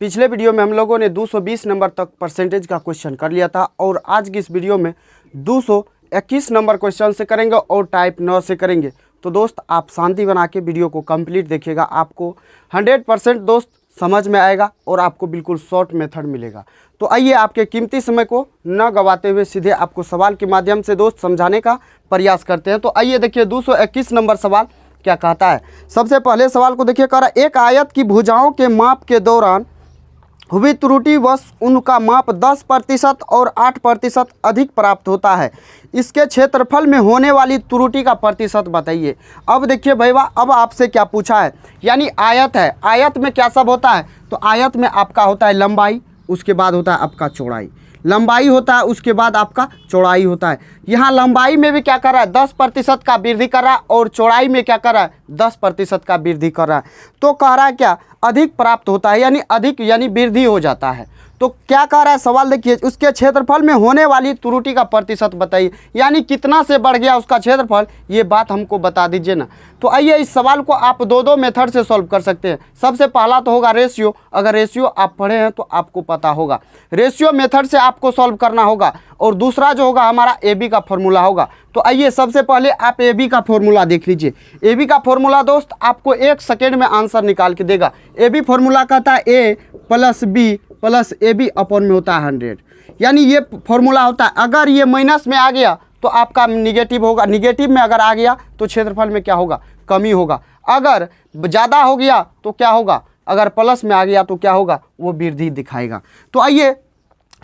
पिछले वीडियो में हम लोगों ने 220 नंबर तक परसेंटेज का क्वेश्चन कर लिया था और आज की इस वीडियो में 221 नंबर क्वेश्चन से करेंगे और टाइप 9 से करेंगे। तो दोस्त आप शांति बना के वीडियो को कंप्लीट देखिएगा, आपको 100% दोस्त समझ में आएगा और आपको बिल्कुल शॉर्ट मेथड मिलेगा। तो आइए आपके कीमती समय को न गवाते हुए सीधे आपको सवाल के माध्यम से दोस्त समझाने का प्रयास करते हैं। तो आइए देखिए 221 नंबर सवाल क्या कहता है। सबसे पहले सवाल को देखिए, कह रहा एक आयत की भुजाओं के माप के दौरान हुई त्रुटि वश उनका माप 10% और 8% अधिक प्राप्त होता है। इसके क्षेत्रफल में होने वाली त्रुटि का प्रतिशत बताइए। अब देखिए भैया, अब आपसे क्या पूछा है, यानी आयत है, आयत में क्या सब होता है, तो आयत में आपका होता है लंबाई, उसके बाद होता है आपका चौड़ाई, लंबाई होता है, उसके बाद आपका चौड़ाई होता है। यहाँ लंबाई में भी क्या कर रहा है, 10% का वृद्धि कर रहा है और चौड़ाई में क्या कर रहा है, 10% का वृद्धि कर रहा है। तो कह रहा है क्या, अधिक प्राप्त होता है, यानी अधिक यानी वृद्धि हो जाता है। तो क्या कह रहा है सवाल, देखिए उसके क्षेत्रफल में होने वाली त्रुटि का प्रतिशत बताइए, यानी कितना से बढ़ गया उसका क्षेत्रफल, ये बात हमको बता दीजिए ना। तो आइए इस सवाल को आप दो मेथड से सॉल्व कर सकते हैं। सबसे पहला तो होगा रेशियो, अगर रेशियो आप पढ़े हैं तो आपको पता होगा, रेशियो मेथड से आपको सॉल्व करना होगा। और दूसरा जो होगा हमारा AB का फॉर्मूला होगा। तो आइए सबसे पहले आप AB का फॉर्मूला देख लीजिए। AB का फॉर्मूला दोस्त आपको 1 सेकेंड में आंसर निकाल के देगा। AB फॉर्मूला कहता है A + B + AB अपॉन में होता है 100, यानी ये फॉर्मूला होता है। अगर ये माइनस में आ गया तो आपका निगेटिव होगा, निगेटिव में अगर आ गया तो क्षेत्रफल में क्या होगा, कमी होगा। अगर ज़्यादा हो गया तो क्या होगा, अगर प्लस में आ गया तो क्या होगा, वो वृद्धि दिखाएगा। तो आइए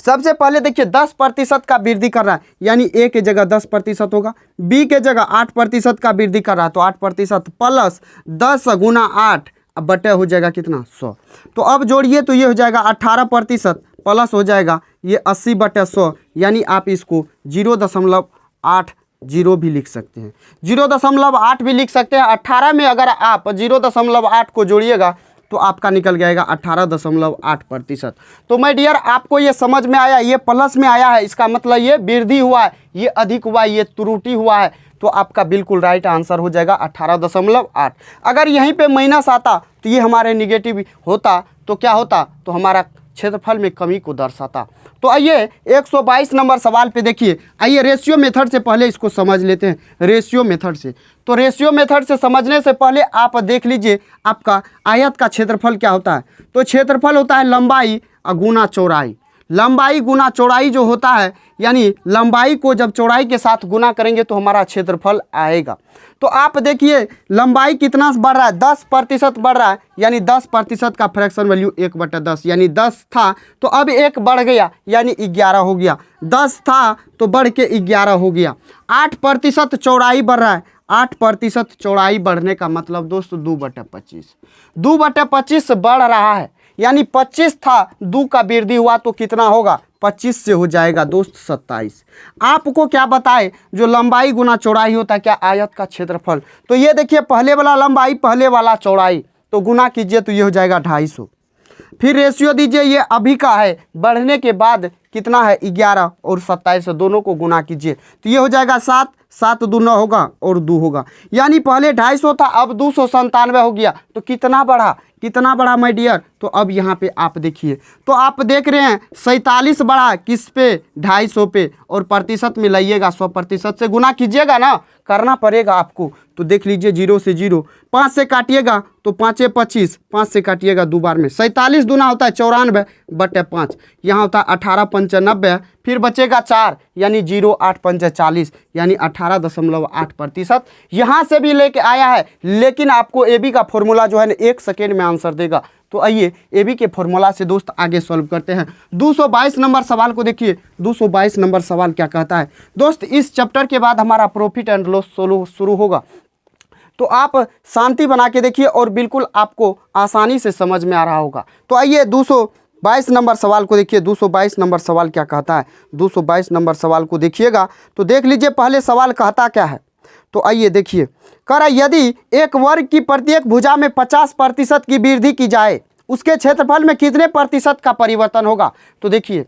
सबसे पहले देखिए 10% का वृद्धि कर रहा है, यानी A के जगह 10% होगा, B के जगह 8% का वृद्धि कर रहा है, तो 8% प्लस 10 × 8 अब बटे हो जाएगा कितना, 100। तो अब जोड़िए तो ये हो जाएगा 18% प्लस हो जाएगा ये 80/100, यानी आप इसको 0.80 भी लिख सकते हैं, 0.8 भी लिख सकते हैं। 18 में अगर आप 0.8 को जोड़िएगा तो आपका निकल जाएगा 18.8%। तो माय डियर आपको ये समझ में आया, ये प्लस में आया है, इसका मतलब ये वृद्धि हुआ है, ये अधिक हुआ है, ये त्रुटि हुआ है। तो आपका बिल्कुल राइट आंसर हो जाएगा 18.8। अगर यहीं पे माइनस आता तो ये हमारे निगेटिव होता तो क्या होता, तो हमारा क्षेत्रफल में कमी को दर्शाता। तो आइए 122 नंबर सवाल पे देखिए। आइए रेशियो मेथड से पहले इसको समझ लेते हैं, रेशियो मेथड से। तो रेशियो मेथड से समझने से पहले आप देख लीजिए आपका आयत का क्षेत्रफल क्या होता है। तो क्षेत्रफल होता है लंबाई गुना चौड़ाई, लंबाई गुना चौड़ाई जो होता है, यानी लंबाई को जब चौड़ाई के साथ गुना करेंगे तो हमारा क्षेत्रफल आएगा। तो आप देखिए लंबाई कितना बढ़ रहा है, 10% बढ़ रहा है, यानी 10% का फ्रैक्शन वैल्यू 1/10, यानी 10 था तो अब 1 बढ़ गया यानी 11 हो गया, 10 था तो बढ़ के 11 हो गया। 8% चौड़ाई बढ़ रहा है, 8% चौड़ाई बढ़ने का मतलब दोस्त 2/25, 2/25 बढ़ रहा है, यानी 25 था, 2 का वृद्धि हुआ तो कितना होगा, 25 से हो जाएगा दोस्त 27। आपको क्या बताए, जो लंबाई गुना चौड़ाई होता है क्या, आयत का क्षेत्रफल। तो ये देखिए पहले वाला लंबाई पहले वाला चौड़ाई, तो गुना कीजिए तो ये हो जाएगा 250। फिर रेशियो दीजिए, ये अभी का है, बढ़ने के बाद कितना है 11 और 27, दोनों को गुना कीजिए तो ये हो जाएगा 7, 7 × 2 9 होगा और 2 होगा, यानी पहले 250 था अब 297 हो गया। तो कितना बढ़ा, कितना बढ़ा माय डियर। तो अब यहाँ पे आप देखिए, तो आप देख रहे हैं 47 बढ़ा किस पे, 250 पे, और प्रतिशत में लाइएगा 100% से गुना कीजिएगा ना, करना पड़ेगा आपको। तो देख लीजिए 0 से 0, 5 से काटिएगा तो 5 × 25, 5 से काटिएगा 2 बार में, 47 दूना होता है 94/5, यहाँ होता है 18×95, फिर बचेगा 4, यानी 0 8 5 40, यानी 18.8%। यहाँ से भी लेके आया है, लेकिन आपको AB का फॉर्मूला जो है ना 1 सेकेंड में आंसर देगा। तो आइए AB के फॉर्मूला से दोस्त आगे सॉल्व करते हैं। 222 नंबर सवाल को देखिए, 222 नंबर सवाल क्या कहता है दोस्त। इस चैप्टर के बाद हमारा प्रॉफिट एंड लॉस शुरू होगा, तो आप शांति बना के देखिए और बिल्कुल आपको आसानी से समझ में आ रहा होगा। तो आइए 222 नंबर सवाल को देखिए। 222 नंबर सवाल क्या कहता है, 222 नंबर सवाल को देखिएगा तो देख लीजिए पहले सवाल कहता क्या है। तो आइए देखिए, कह रहा यदि एक वर्ग की प्रत्येक भुजा में 50% की वृद्धि की जाए, उसके क्षेत्रफल में कितने प्रतिशत का परिवर्तन होगा। तो देखिए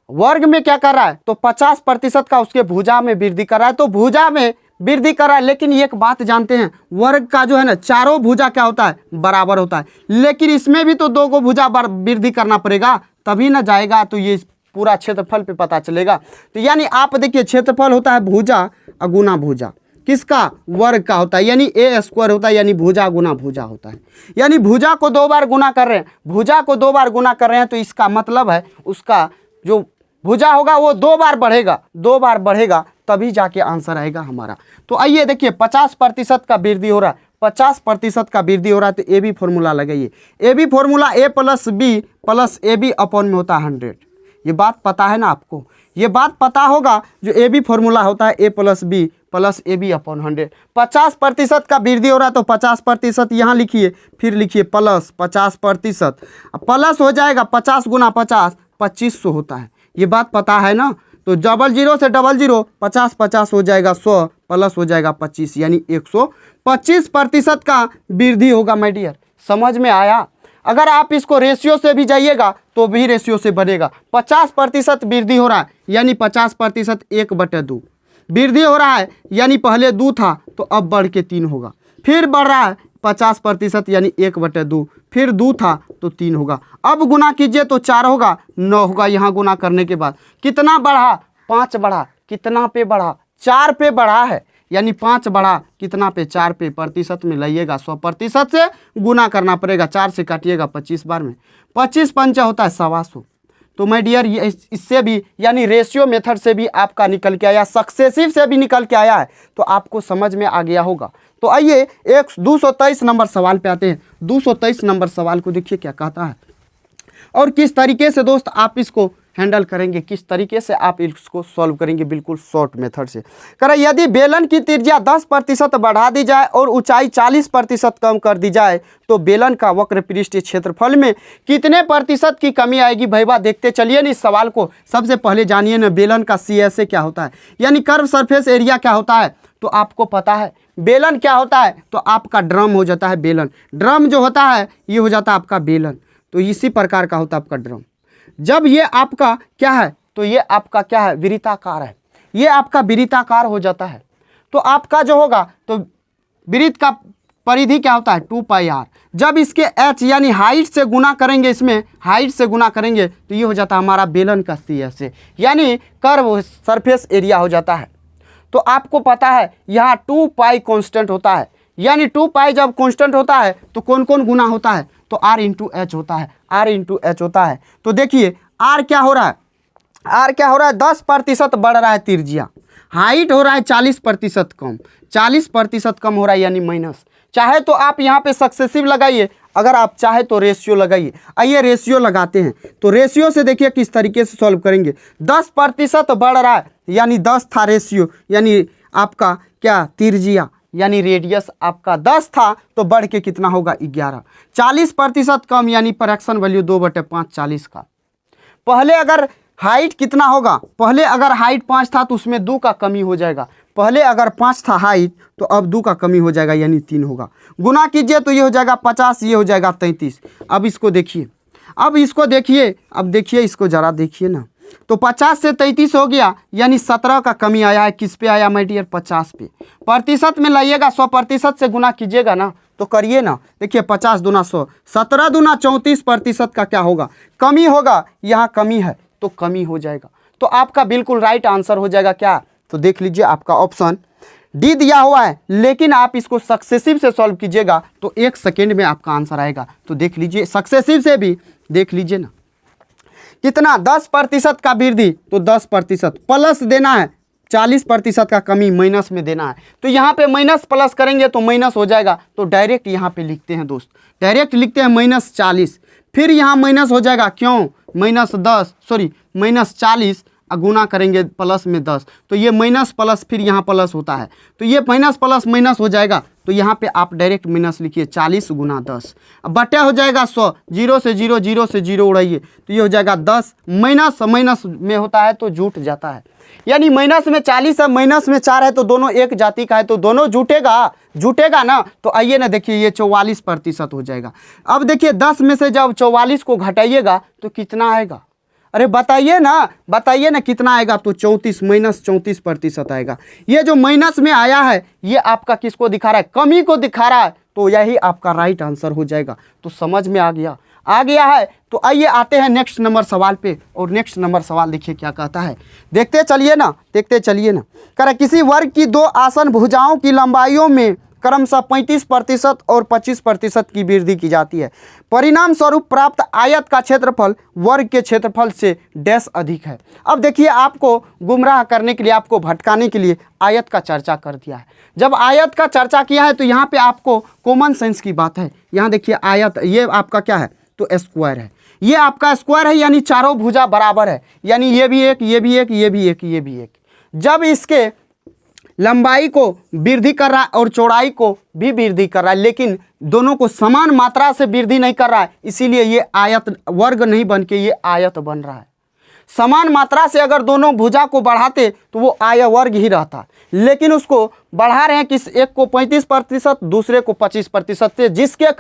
वर्ग में क्या कर रहा है, तो 50% का उसके भुजा में वृद्धि कर रहा है। तो भुजा में वृद्धि कर रहा है। लेकिन एक बात जानते हैं, वर्ग का जो है ना चारों भुजा क्या होता है, बराबर होता है। लेकिन इसमें भी तो दो को भुजा वृद्धि करना पड़ेगा, तभी ना जाएगा। तो ये पूरा क्षेत्रफल पे पता चलेगा। तो यानी आप देखिए क्षेत्रफल होता है भुजा गुना भुजा, किसका, वर्ग का होता है, यानी ए स्क्वायर होता है, यानी भुजा गुना भुजा होता है। यानी भुजा को 2 बार गुना कर रहे हैं, भुजा को 2 बार गुना कर रहे हैं, तो इसका मतलब है उसका जो भुजा होगा वो 2 बार बढ़ेगा, 2 बार बढ़ेगा, तभी जाके आंसर आएगा हमारा। तो आइए देखिए 50% का वृद्धि हो रहा है, 50% का वृद्धि हो रहा है, तो ए बी फॉर्मूला लगाइए। A B formula A plus B plus A B upon में होता है 100। ये बात पता है ना आपको, ये बात पता होगा। जो ए बी फॉर्मूला होता है A plus B plus A B upon 100। 50% का वृद्धि हो रहा है, तो 50% यहाँ लिखिए, फिर लिखिए प्लस 50%, प्लस हो जाएगा 50 गुना 50 2500 होता है। ये बात पता है ना। तो 00 से 00 50 50 हो जाएगा 100 प्लस हो जाएगा 25, यानी 125% का वृद्धि होगा माय डियर। समझ में आया। अगर आप इसको रेशियो से भी जाइएगा तो भी रेशियो से बढ़ेगा। 50% वृद्धि हो रहा है, यानी 50% 1/2 वृद्धि हो रहा है, यानी पहले 2 था तो अब बढ़ के 3 होगा। फिर बढ़ रहा है 50%, यानी 1/2, फिर 2 था तो 3 होगा। अब गुना कीजिए तो 4 होगा, 9 होगा। यहाँ गुना करने के बाद कितना बढ़ा, 5 बढ़ा। कितना पे बढ़ा, 4 पे बढ़ा है, यानी 5 बढ़ा कितना पे, 4 पे। प्रतिशत में लाइएगा 100% से गुना करना पड़ेगा, 4 से काटिएगा 25 बार में, 25 पंचा होता है 125। तो माय डियर ये इससे भी यानी रेशियो मेथड से भी आपका निकल के आया, सक्सेसिव से भी निकल के आया है, तो आपको समझ में आ गया होगा। तो आइए 223 नंबर सवाल पे आते हैं। 223 नंबर सवाल को देखिए क्या कहता है और किस तरीके से दोस्त आप इसको हैंडल करेंगे, किस तरीके से आप इसको सॉल्व करेंगे, बिल्कुल शॉर्ट मेथड से करें। यदि बेलन की त्रिज्या 10% बढ़ा दी जाए और ऊंचाई 40% कम कर दी जाए तो बेलन का वक्र पृष्ठीय क्षेत्रफल में कितने प्रतिशत की कमी आएगी। भैया देखते चलिए ना इस सवाल को। सबसे पहले जानिए ना बेलन का CSA क्या होता है, यानी कर्व सरफेस एरिया क्या होता है। तो आपको पता है बेलन क्या होता है, तो आपका ड्रम हो जाता है बेलन। ड्रम जो होता है ये हो जाता है आपका बेलन। तो इसी प्रकार का होता है आपका ड्रम। जब ये आपका क्या है, तो ये आपका क्या है, वृत्ताकार है, ये आपका वृत्ताकार हो जाता है। तो आपका जो होगा तो वृत्त का परिधि क्या होता है 2πr। जब इसके h यानी हाइट से गुना करेंगे, इसमें हाइट से गुना करेंगे तो ये हो जाता है हमारा बेलन का CSA, यानी कर्व सरफेस एरिया हो जाता है। तो आपको पता है यहाँ 2π कांस्टेंट होता है, यानी 2π जब कांस्टेंट होता है तो कौन कौन गुना होता है, तो r इंटू एच होता है, r इंटू एच होता है। तो देखिए r क्या हो रहा है, r क्या हो रहा है 10% बढ़ रहा है त्रिज्या, हाइट हो रहा है 40% कम, 40% कम हो रहा है यानी माइनस। चाहे तो आप यहाँ पे सक्सेसिव लगाइए, अगर आप चाहे तो रेशियो लगाइए। आइए रेशियो लगाते हैं। तो रेशियो से देखिए किस तरीके से सॉल्व करेंगे। 10% बढ़ रहा है, यानी 10 था रेशियो, यानी आपका क्या त्रिज्या यानी रेडियस आपका 10 था तो बढ़ के कितना होगा 11। 40% कम, यानी फ्रैक्शन वैल्यू 2/5 40 का। पहले अगर हाइट कितना होगा, पहले अगर हाइट 5 था तो उसमें 2 का कमी हो जाएगा। पहले अगर 5 था हाइट तो अब 2 का कमी हो जाएगा, यानी 3 होगा। गुना कीजिए तो ये हो जाएगा 50, ये हो जाएगा 33। अब इसको देखिए, अब इसको देखिए, अब देखिए इसको ज़रा देखिए ना। तो 50 से 33 हो गया, यानी 17 का कमी आया है। किस पे आया माय डियर, 50 पे। प्रतिशत में लाइएगा, 100% से गुना कीजिएगा ना, तो करिए ना। देखिए 50 दूना 100, 17 दूना 34% का क्या होगा, कमी होगा। यहाँ कमी है तो कमी हो जाएगा। तो आपका बिल्कुल राइट आंसर हो जाएगा क्या, तो देख लीजिए आपका ऑप्शन डी दिया हुआ है। लेकिन आप इसको सक्सेसिव से सॉल्व कीजिएगा तो 1 सेकेंड में आपका आंसर आएगा। तो देख लीजिए सक्सेसिव से भी देख लीजिए ना कितना, 10% का वृद्धि तो 10% प्लस देना है, 40% का कमी माइनस में देना है। तो यहाँ पे माइनस प्लस करेंगे तो माइनस हो जाएगा। तो डायरेक्ट यहाँ पे लिखते हैं दोस्त, डायरेक्ट लिखते हैं -40। फिर यहाँ माइनस हो जाएगा, क्यों -40 गुना करेंगे प्लस में 10, तो ये माइनस प्लस फिर यहाँ प्लस होता है, तो ये माइनस प्लस माइनस हो जाएगा। तो यहाँ पे आप डायरेक्ट माइनस लिखिए, 40 गुना 10, अब बटे हो जाएगा 100, 0 से 0, 0 से 0 उड़ाइए तो ये हो जाएगा 10। माइनस माइनस में होता है तो जुट जाता है, यानी माइनस में 40 है, माइनस में 4 है, तो दोनों एक जाति का है तो दोनों जुटेगा ना। तो आइए ना देखिए ये 44% हो जाएगा। अब देखिए 10 में से जब 44 को घटाइएगा तो कितना आएगा, अरे बताइए ना कितना आएगा, तो 34 माइनस 34% आएगा। ये जो माइनस में आया है ये आपका किसको दिखा रहा है, कमी को दिखा रहा है, तो यही आपका राइट आंसर हो जाएगा। तो समझ में आ गया है। तो आइए आते हैं नेक्स्ट नंबर सवाल पे, और नेक्स्ट नंबर सवाल देखिए क्या कहता है, देखते चलिए ना। कह रहा किसी वर्ग की दो आसन भुजाओं की लंबाइयों में क्रमशः 35% और 25% की वृद्धि की जाती है। परिणाम स्वरूप प्राप्त आयत का क्षेत्रफल वर्ग के क्षेत्रफल से डैश अधिक है। अब देखिए, आपको गुमराह करने के लिए, आपको भटकाने के लिए आयत का चर्चा कर दिया है। जब आयत का चर्चा किया है तो यहाँ पे आपको कॉमन सेंस की बात है। यहाँ देखिए आयत, ये आपका क्या है, तो स्क्वायर है। ये आपका स्क्वायर है, यानी चारों भुजा बराबर है, यानी ये भी एक, ये भी एक, ये भी एक, ये भी एक। जब इसके लंबाई को वृद्धि कर रहा है और चौड़ाई को भी वृद्धि कर रहा है, लेकिन दोनों को समान मात्रा से वृद्धि नहीं कर रहा है, इसीलिए ये आयत वर्ग नहीं बन के ये आयत बन रहा है। समान मात्रा से अगर दोनों भुजा को बढ़ाते तो वो आय वर्ग ही रहता, लेकिन उसको बढ़ा रहे हैं किस, एक को 35%, दूसरे को 25% से, जिसके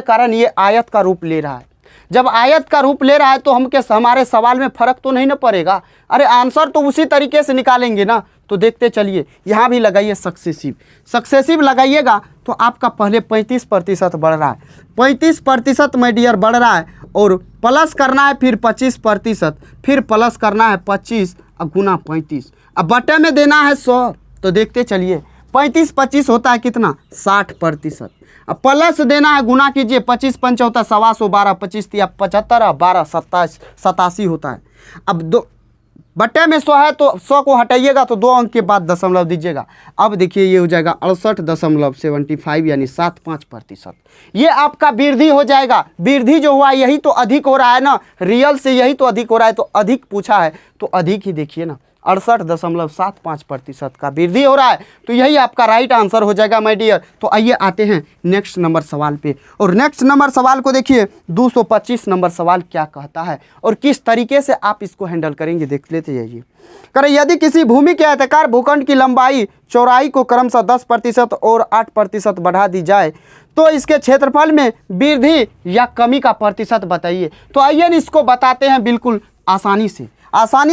कारण ये आयत का रूप ले रहा है। जब आयत का रूप ले रहा है तो हमारे सवाल में फर्क तो नहीं ना पड़ेगा, अरे आंसर तो उसी तरीके से निकालेंगे ना। तो देखते चलिए, यहाँ भी लगाइए सक्सेसिव लगाइएगा तो आपका पहले 35% बढ़ रहा है, 35% माय डियर बढ़ रहा है, और प्लस करना है फिर 25%, फिर प्लस करना है 25 गुना 35, अब बटे में देना है 100। तो देखते चलिए, 35-25 होता है कितना, 60%। अब प्लस देना है, गुना कीजिए, 25-5 होता है 125, 12 25 75, 12 27 87 होता है। अब दो बटे में 100 है तो 100 को हटाइएगा तो 2 अंक के बाद दशमलव दीजिएगा। अब देखिए ये हो जाएगा 68.75 यानी 75%। ये आपका वृद्धि हो जाएगा। वृद्धि जो हुआ यही तो अधिक हो रहा है ना, रियल से यही तो अधिक हो रहा है, तो अधिक पूछा है तो अधिक ही देखिए ना, 68.75% का वृद्धि हो रहा है, तो यही आपका राइट आंसर हो जाएगा माय डियर। तो आइए आते हैं नेक्स्ट नंबर सवाल पे, और नेक्स्ट नंबर सवाल को देखिए, 225 नंबर सवाल क्या कहता है और किस तरीके से आप इसको हैंडल करेंगे, देख लेते जाइए। करें, यदि किसी भूमि के आयताकार भूखंड की लंबाई चौड़ाई को क्रमशः 10% और 8% बढ़ा दी जाए तो इसके क्षेत्रफल में वृद्धि या कमी का प्रतिशत बताइए। तो आइए इसको बताते हैं बिल्कुल आसानी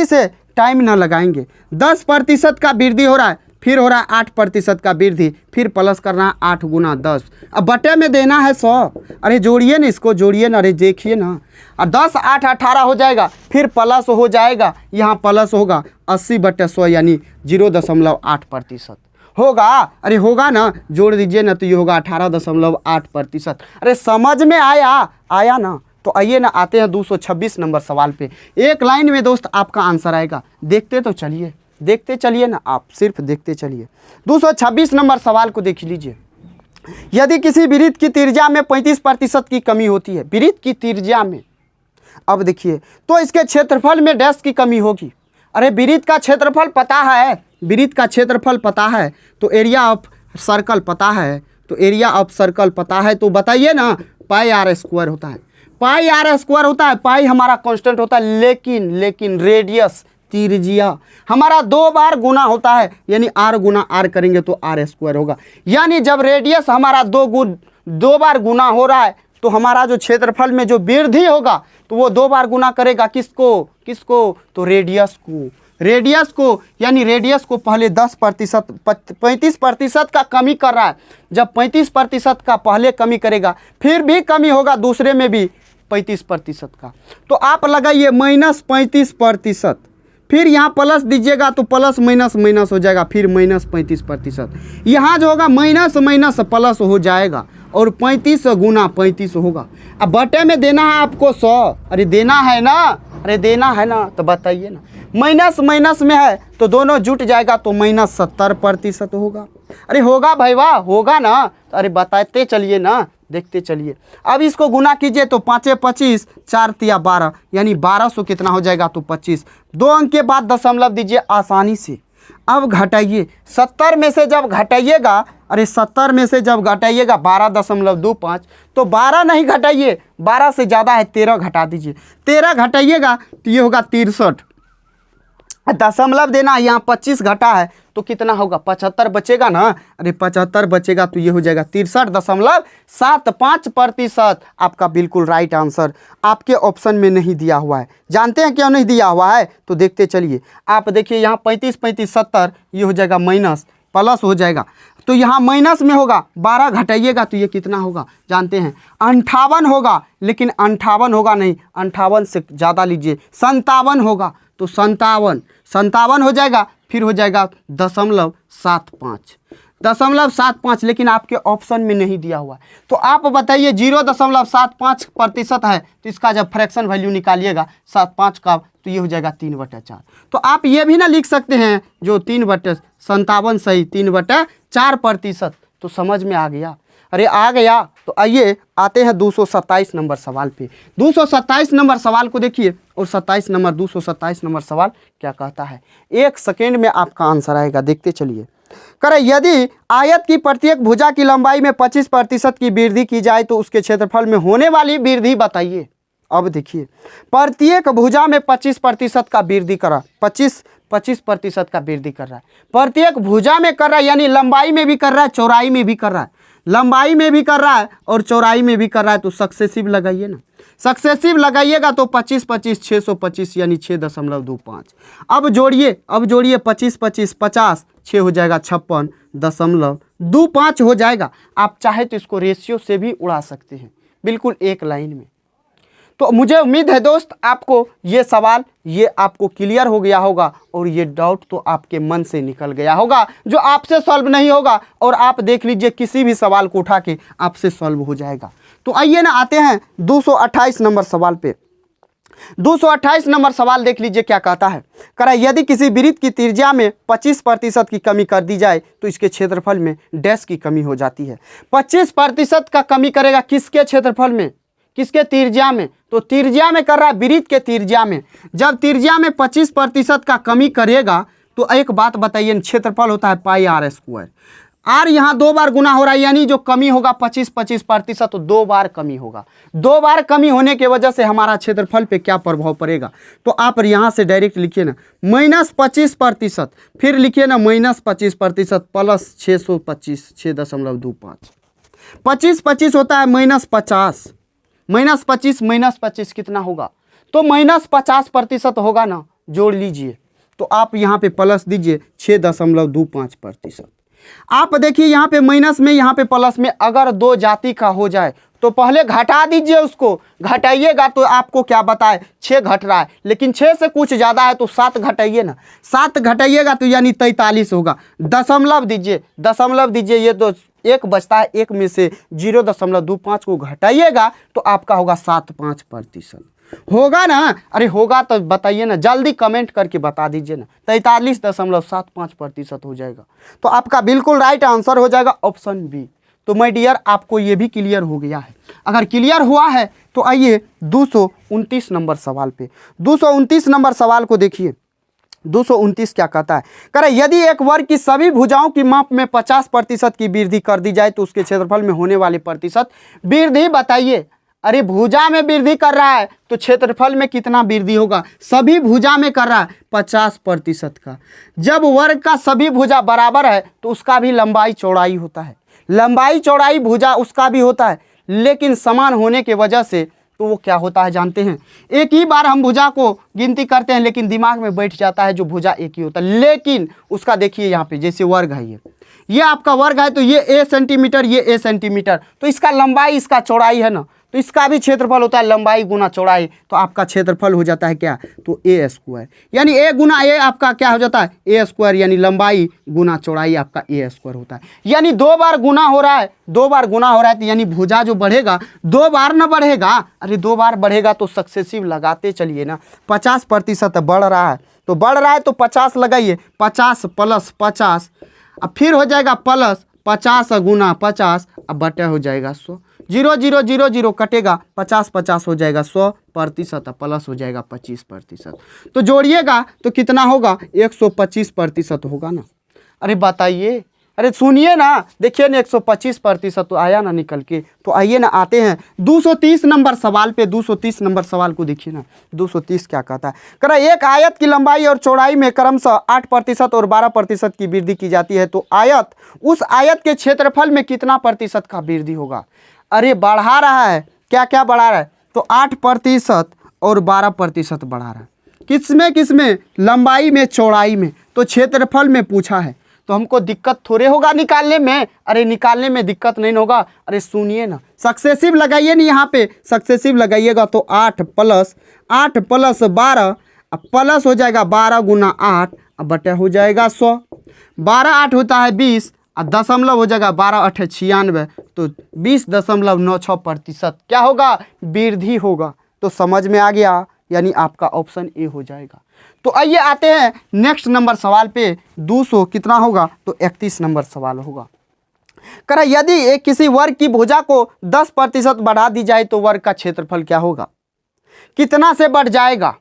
से टाइम ना लगाएंगे। 10% का वृद्धि हो रहा है, फिर हो रहा है 8% का वृद्धि, फिर प्लस करना है 8 गुना 10, अब बटे में देना है 100। अरे जोड़िए ना, इसको जोड़िए ना, अरे देखिए ना, और 10 8 18 हो जाएगा, फिर प्लस हो जाएगा, यहाँ प्लस होगा 80/100 यानी 0.8% होगा। अरे होगा ना, जोड़ दीजिए ना, तो ये होगा 18.8%। अरे समझ में आया ना। तो आइए ना, आते हैं 226 नंबर सवाल पे। एक लाइन में दोस्त आपका आंसर आएगा, देखते चलिए ना, आप सिर्फ देखते चलिए। 226 नंबर सवाल को देख लीजिए। यदि किसी वृत्त की त्रिज्या में 35% की कमी होती है, वृत्त की त्रिज्या में, अब देखिए, तो इसके क्षेत्रफल में डैश की कमी होगी। अरे वृत्त का क्षेत्रफल पता है, तो एरिया ऑफ सर्कल पता है, तो बताइए ना, पाई आर स्क्वायर होता है, पाई हमारा कांस्टेंट होता है, लेकिन रेडियस त्रिज्या हमारा 2 बार गुना होता है, यानी r गुना r करेंगे तो r स्क्वायर होगा। यानी जब रेडियस हमारा 2 बार गुना हो रहा है तो हमारा जो क्षेत्रफल में जो वृद्धि होगा तो वो 2 बार गुना करेगा किसको, तो रेडियस को, यानी रेडियस को पहले 35% का कमी कर रहा है। जब 35% का पहले कमी करेगा, फिर भी कमी होगा दूसरे में भी 35% का, तो आप लगाइए -35%, फिर यहाँ प्लस दीजिएगा तो प्लस माइनस हो जाएगा, फिर -35%, यहाँ जो होगा माइनस प्लस हो जाएगा और 35 गुना 35 होगा। अब बटे में देना है आपको 100, अरे देना है ना, तो बताइए ना, माइनस में है तो दोनों जुट जाएगा तो -70% होगा। अरे होगा भाई वाह, होगा ना, अरे बताते चलिए ना, देखते चलिए। अब इसको गुना कीजिए तो 5 25, 4 तिया 12, यानी 1200 कितना हो जाएगा, तो 25। 2 अंक के बाद दशमलव दीजिए आसानी से। अब घटाइए, 70 में से जब घटाइएगा, 12.25, तो 12 नहीं घटाइए, 12 से ज़्यादा है 13 घटा दीजिए। 13 घटाइएगा तो ये होगा 63, दशमलव देना, यहाँ 25 घटा है तो कितना होगा, 75 बचेगा ना। अरे 75 बचेगा तो ये हो जाएगा 63.75%। आपका बिल्कुल राइट आंसर आपके ऑप्शन में नहीं दिया हुआ है। जानते हैं क्यों नहीं दिया हुआ है, तो देखते चलिए। आप देखिए यहाँ 35 35 70, ये हो जाएगा माइनस, प्लस हो जाएगा तो यहाँ माइनस में होगा, 12 घटाइएगा तो ये कितना होगा जानते हैं, 58 होगा। लेकिन 58 होगा नहीं, 58 से ज़्यादा लीजिए, 57 होगा। तो 57 हो जाएगा, फिर हो जाएगा 0.75, लेकिन आपके ऑप्शन में नहीं दिया हुआ है। तो आप बताइए 0.75% है तो इसका जब फ्रैक्शन वैल्यू निकालिएगा 75 का तो ये हो जाएगा 3/4। तो आप ये भी ना लिख सकते हैं जो 3/57 सही 3/4%। तो समझ में आ गया। अरे आ गया तो आइए आते हैं 227 नंबर सवाल पे। 227 नंबर सवाल को देखिए और 227 नंबर सवाल क्या कहता है। 1 सेकेंड में आपका आंसर आएगा, देखते चलिए। करें यदि आयत की प्रत्येक भुजा की लंबाई में 25% की वृद्धि की जाए तो उसके क्षेत्रफल में होने वाली वृद्धि बताइए। अब देखिए प्रत्येक भुजा में 25% का वृद्धि करा, 25% का वृद्धि कर रहा है, प्रत्येक भुजा में कर रहा है, यानी लंबाई में भी कर रहा है, चौड़ाई में भी कर रहा है, लंबाई में भी कर रहा है और चौड़ाई में भी कर रहा है। तो सक्सेसिव लगाइए ना, सक्सेसिव लगाइएगा तो 25 25 625 यानी 6.25। अब जोड़िए 25 25 50, 6 हो जाएगा 56.25 हो जाएगा। आप चाहे तो इसको रेशियो से भी उड़ा सकते हैं, बिल्कुल एक लाइन में। तो मुझे उम्मीद है दोस्त आपको ये सवाल ये आपको क्लियर हो गया होगा और ये डाउट तो आपके मन से निकल गया होगा जो आपसे सॉल्व नहीं होगा। और आप देख लीजिए किसी भी सवाल को उठा के आपसे सॉल्व हो जाएगा। तो आइए ना आते हैं 228 नंबर सवाल पे। 228 नंबर सवाल देख लीजिए क्या कहता है। करा यदि किसी वृत्त की त्रिज्या में 25% की कमी कर दी जाए तो इसके क्षेत्रफल में डैश की कमी हो जाती है। 25% का कमी करेगा किसके क्षेत्रफल में, किसके त्रिज्या में, तो त्रिज्या में कर रहा है, वृत्त के त्रिज्या में। जब त्रिज्या में 25% का कमी करेगा तो एक बात बताइए, क्षेत्रफल होता है πr²। आर यहाँ 2 बार गुना हो रहा है, यानी जो कमी होगा 25% तो 2 बार कमी होगा। 2 बार कमी होने की वजह से हमारा क्षेत्रफल पे क्या प्रभाव पड़ेगा। तो आप यहाँ से डायरेक्ट लिखिए ना -25%, फिर लिखिए ना -25% प्लस 625 6.25। 25 25 होता है -50, -25 कितना होगा, तो -50% होगा ना, जोड़ लीजिए। तो आप यहाँ पे प्लस दीजिए 6.25%। आप देखिए यहाँ पे माइनस में यहाँ पे प्लस में अगर 2 जाति का हो जाए तो पहले घटा दीजिए, उसको घटाइएगा तो आपको क्या बताए 6 घट रहा है, लेकिन 6 से कुछ ज़्यादा है तो 7 घटाइए ना, 7 घटाइएगा तो यानी 43 होगा। दशमलव दीजिए, ये तो 1 बचता है, 1 में से 0.25 को घटाइएगा तो आपका होगा 75% होगा ना। अरे होगा तो बताइए ना, जल्दी कमेंट करके बता दीजिए ना, 43.75% हो जाएगा। तो आपका बिल्कुल राइट आंसर हो जाएगा ऑप्शन बी। तो माय डियर आपको ये भी क्लियर हो गया है। अगर क्लियर हुआ है तो आइए 229 नंबर सवाल पे। 229 नंबर सवाल को देखिए। 229 क्या कहता है, करें यदि एक वर्ग की सभी भुजाओं की माप में 50% की वृद्धि कर दी जाए तो उसके क्षेत्रफल में होने वाली प्रतिशत वृद्धि बताइए। अरे भुजा में वृद्धि कर रहा है तो क्षेत्रफल में कितना वृद्धि होगा, सभी भुजा में कर रहा है 50% का। जब वर्ग का सभी भुजा बराबर है तो उसका भी लंबाई चौड़ाई होता है, लंबाई चौड़ाई भुजा उसका भी होता है, लेकिन समान होने के वजह से तो वो क्या होता है जानते हैं, एक ही बार हम भुजा को गिनती करते हैं लेकिन दिमाग में बैठ जाता है जो भुजा एक ही होता है। लेकिन उसका देखिए यहाँ पे जैसे वर्ग है, ये आपका वर्ग है तो ये a सेंटीमीटर, ये a सेंटीमीटर, तो इसका लंबाई इसका चौड़ाई है ना, तो इसका भी क्षेत्रफल होता है लंबाई गुना चौड़ाई। तो आपका क्षेत्रफल हो जाता है क्या, तो a², यानी a गुना a आपका क्या हो जाता है a², यानी लंबाई गुना चौड़ाई आपका a² होता है। यानी 2 बार गुना हो रहा है, 2 बार गुना हो रहा है तो यानी भुजा जो बढ़ेगा 2 बार ना बढ़ेगा। अरे 2 बार बढ़ेगा तो सक्सेसिव लगाते चलिए ना, 50% बढ़ रहा है तो बढ़ रहा है तो 50 लगाइए, 50 प्लस 50, अब फिर हो जाएगा प्लस 50 गुना 50, अब बटा हो जाएगा 100, 0 0 0 0 कटेगा, 50 50 हो जाएगा 100%, प्लस हो जाएगा 25%। तो जोड़िएगा तो कितना होगा 125% होगा ना। अरे बताइए अरे सुनिए ना, देखिए ना 125% तो आया ना निकल के। तो आइए ना आते हैं 230 नंबर सवाल पे। 230 नंबर सवाल को देखिए ना, 230 क्या कहता है। कह रहा एक आयत की लंबाई और चौड़ाई में क्रमशः 8% और 12% की वृद्धि की जाती है, तो आयत उस आयत के क्षेत्रफल में कितना प्रतिशत का वृद्धि होगा। अरे बढ़ा रहा है, क्या क्या बढ़ा रहा है, तो 8% और 12% बढ़ा रहा है। किसमें लंबाई में चौड़ाई में, तो क्षेत्रफल में पूछा है, तो हमको दिक्कत थोड़े होगा निकालने में। अरे निकालने में दिक्कत नहीं होगा। अरे सुनिए ना, सक्सेसिव लगाइए नहीं, यहाँ पे सक्सेसिव लगाइएगा तो 8 प्लस 12 प्लस हो जाएगा 12 गुना 8 बटे हो जाएगा 100। 12 8 होता है 20 और दशमलव हो जाएगा 12 8 96, तो 20.96% क्या होगा, वृद्धि होगा। तो समझ में आ गया, यानी आपका ऑप्शन ए हो जाएगा। तो आइए आते हैं नेक्स्ट नंबर सवाल पे। 200 कितना होगा, तो 31 नंबर सवाल होगा। कह यदि एक किसी वर्ग की भुजा को 10% बढ़ा दी जाए तो वर्ग का क्षेत्रफल क्या होगा। कितना से बढ़ जाएगा,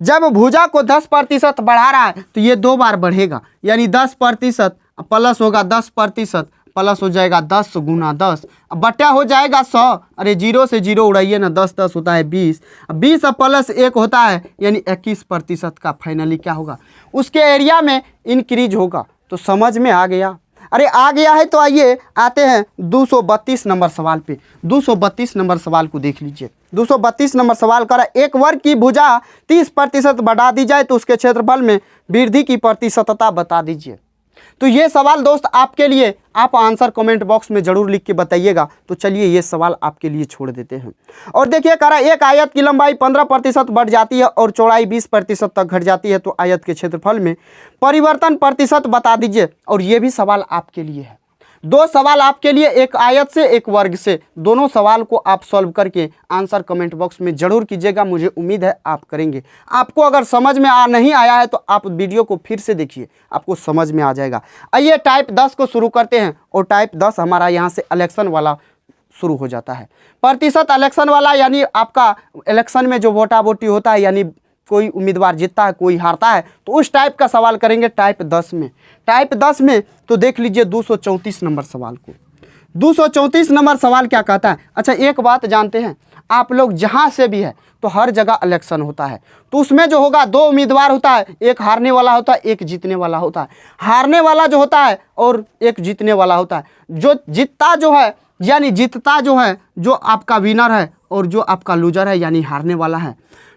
जब भुजा को 10% बढ़ा रहा है तो ये 2 बार बढ़ेगा, यानी 10% प्लस होगा 10% प्लस हो जाएगा 10 गुना 10 बटा हो जाएगा 100। अरे 0 से 0 उड़ाइए ना, 10 10 होता है 20, 20 प्लस 1 होता है, यानी 21% का फाइनली क्या होगा, उसके एरिया में इंक्रीज होगा। तो समझ में आ गया। अरे आ गया है तो आइए आते हैं 232 नंबर सवाल पे। 232 नंबर सवाल को देख लीजिए। 232 नंबर सवाल कर एक वर्ग की भुजा 30% बढ़ा दी जाए तो उसके क्षेत्रफल में वृद्धि की प्रतिशतता बता दीजिए। तो ये सवाल दोस्त आपके लिए, आप आंसर कमेंट बॉक्स में जरूर लिख के बताइएगा। तो चलिए ये सवाल आपके लिए छोड़ देते हैं। और देखिए कह रहा है एक आयत की लंबाई 15% बढ़ जाती है और चौड़ाई 20% तक घट जाती है, तो आयत के क्षेत्रफल में परिवर्तन प्रतिशत बता दीजिए। और ये भी सवाल आपके लिए है। 2 सवाल आपके लिए, एक आयत से एक वर्ग से। दोनों सवाल को आप सॉल्व करके आंसर कमेंट बॉक्स में जरूर कीजिएगा। मुझे उम्मीद है आप करेंगे। आपको अगर समझ में नहीं आया है तो आप वीडियो को फिर से देखिए, आपको समझ में आ जाएगा। आइए टाइप 10 को शुरू करते हैं। और टाइप 10 हमारा यहाँ से इलेक्शन वाला शुरू हो जाता है। प्रतिशत इलेक्शन वाला, यानी आपका इलेक्शन में जो वोटा वोटी होता है, यानी कोई उम्मीदवार जीतता है कोई हारता है, तो उस टाइप का सवाल करेंगे टाइप 10 में। टाइप 10 में तो देख लीजिए 234 नंबर सवाल को। 234 नंबर सवाल क्या कहता है। अच्छा एक बात जानते हैं, आप लोग जहाँ से भी है तो हर जगह इलेक्शन होता है, तो उसमें जो होगा 2 उम्मीदवार होता है, एक हारने वाला होता है, एक जीतने वाला होता है। हारने वाला जो होता है और एक जीतने वाला होता है। जो जीतता जो है, यानी जीतता जो है, जो आपका विनर है, और जो आपका लूजर है, यानी हारने वाला है।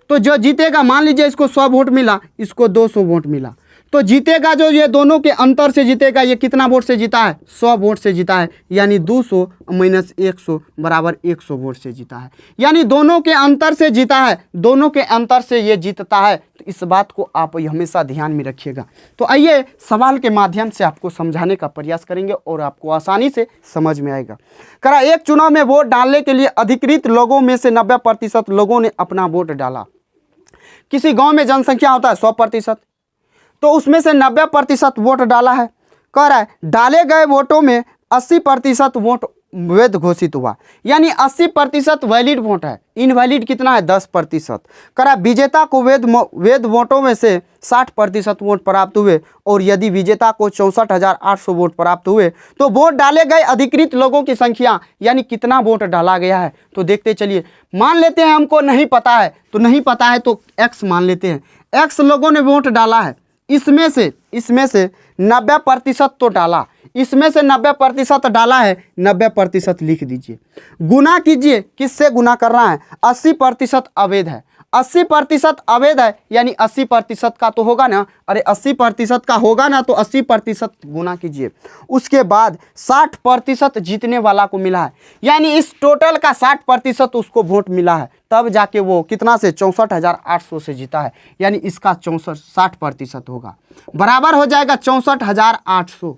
तो जो जीतेगा, मान लीजिए इसको 100 वोट मिला, इसको 200 वोट मिला, तो जीतेगा जो ये दोनों के अंतर से जीतेगा। ये कितना वोट से जीता है, 100 वोट से जीता है, यानी 200 माइनस 100 बराबर 100 वोट से जीता है, यानी दोनों के अंतर से जीता है। दोनों के अंतर से ये जीतता है। तो इस बात को आप हमेशा ध्यान में रखिएगा। तो आइए सवाल के माध्यम से आपको समझाने का प्रयास करेंगे और आपको आसानी से समझ में आएगा। करा एक चुनाव में वोट डालने के लिए अधिकृत लोगों में से 90% लोगों ने अपना वोट डाला। किसी गांव में जनसंख्या होता है 100%, तो उसमें से 90% वोट डाला है। कह रहा है डाले गए वोटों में 80% वोट वैध घोषित हुआ, यानी 80% वैलिड वोट है। इनवैलिड कितना है, 10%। कह रहा है विजेता को वैध वोटों में से 60% वोट प्राप्त हुए, और यदि विजेता को 64,800 वोट प्राप्त हुए तो वोट डाले गए अधिकृत लोगों की संख्या, यानी कितना वोट डाला गया है। तो देखते चलिए, मान लेते हैं हमको नहीं पता है, तो नहीं पता है तो x मान लेते हैं। x लोगों ने वोट डाला है, इसमें से 90% तो डाला, इसमें से 90% डाला है, 90% लिख दीजिए। गुना कीजिए, किससे गुना कर रहा है, 80% अवैध है। 80% अवैध है, यानी 80% का तो होगा ना। अरे 80% का होगा ना, तो 80% गुना कीजिए। उसके बाद 60% जीतने वाला को मिला है, यानी इस टोटल का 60% उसको वोट मिला है, तब जाके वो कितना से 64,800 से जीता है, यानी इसका 60% होगा, बराबर हो जाएगा 64,800।